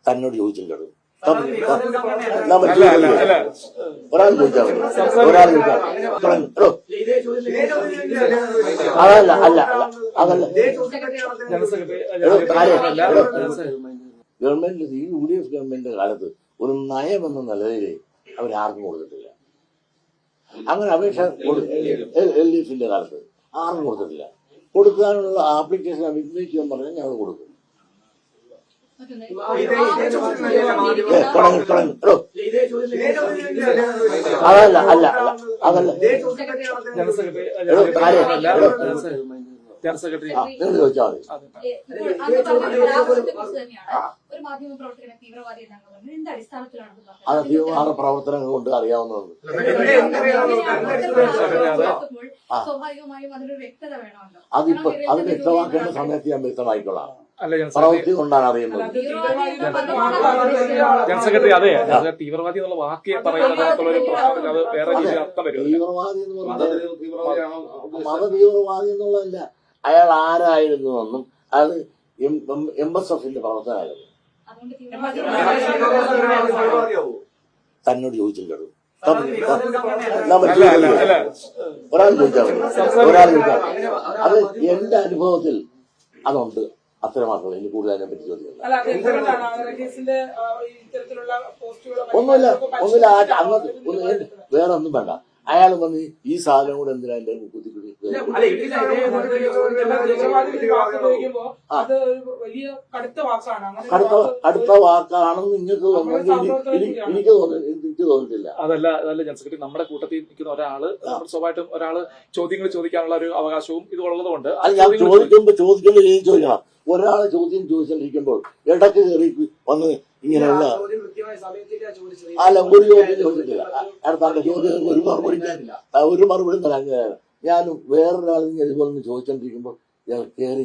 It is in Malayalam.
തന്നോട് ചോദിച്ചിട്ടുണ്ടോ? ഒരാൾ ചോദിച്ചാൽ ഒരാൾ ചോദിച്ചാൽ അതല്ല അല്ല അതല്ല ഗവൺമെന്റ് ഈ UDF ഗവൺമെന്റിന്റെ കാലത്ത് ഒരു നയമെന്ന നിലയിൽ അവരാർക്കും കൊടുത്തിട്ടില്ല. അങ്ങനെ അപേക്ഷ LDFന്റെ കാലത്ത് ആർക്കും കൊടുത്തിട്ടില്ല. കൊടുക്കാനുള്ള ആപ്ലിക്കേഷൻ അഭിനയിക്കാൻ പറഞ്ഞാൽ ഞങ്ങൾ കൊടുക്കും. അതല്ല അല്ല അതല്ല നിങ്ങൾ ചോദിച്ചാൽ മതി. അത് തീവ്രവാദ പ്രവർത്തനങ്ങൾ കൊണ്ട് അറിയാവുന്നതാണ്. അതിപ്പോ അത് വ്യക്തമാക്കേണ്ട സമയത്ത് ഞാൻ വ്യക്തമായിക്കൊള്ളാം. പ്രവൃത്തി കൊണ്ടാണ് അറിയുന്നത്. ജനറൽ സെക്രട്ടറി അതെ തീവ്രവാദി എന്നുള്ള വാക്ക് പറയുന്നത് വേറെ രീതിയിൽ അർത്ഥം വരും. തീവ്രവാദി എന്ന് പറഞ്ഞാൽ മതതീവ്രവാദി എന്നുള്ളതല്ല, അയാൾ ആരായിരുന്നു എന്നും അയാൾ MSFന്റെ പ്രവർത്തനമായിരുന്നു. തന്നോട് ചോദിച്ചിട്ടുണ്ടോ? ഒരാൾ ചോദിച്ചാൽ ഒരാൾ ചോദിച്ചാൽ അത് എന്റെ അനുഭവത്തിൽ അതുണ്ട്. അത്രമാത്രമേ എനിക്ക് കൂടുതൽ അതിനെ പറ്റി ചോദിക്കില്ല. ഒന്നുമില്ല അങ്ങനത്തെ വേറെ ഒന്നും വേണ്ട. അയാൾ വന്ന് ഈ സാധനം കൂടെ എന്തിനാ എന്റെ കുത്തിക്കുടി കടുത്ത വാക്കാണെന്ന് നിങ്ങൾക്ക് എനിക്ക് തോന്നിട്ടില്ല. അതല്ല ജനറൽ സെക്രട്ടറി, നമ്മുടെ കൂട്ടത്തിൽ നിൽക്കുന്ന ഒരാള് സ്വാഭാവികമായിട്ടും ഒരാള് ചോദ്യങ്ങൾ ചോദിക്കാനുള്ള ഒരു അവകാശവും ഇത് ഉള്ളതുകൊണ്ട് ഞാൻ ചോദിക്കേണ്ട രീതി ചോദിക്കണം. ഒരാളെ ചോദ്യം ചോദിച്ചിരിക്കുമ്പോൾ ഇടയ്ക്ക് കയറി വന്ന് ഇങ്ങനെയുള്ള അല്ല ഒരു ചോദ്യം ചോദിച്ചിട്ടില്ല. അടുത്ത ചോദ്യം ഒരു മറുപടി തരാൻ ഞാൻ വേറൊരാൾ ഇതുപോലെ ചോദിച്ചോണ്ടിരിക്കുമ്പോൾ ഇയാൾ കയറി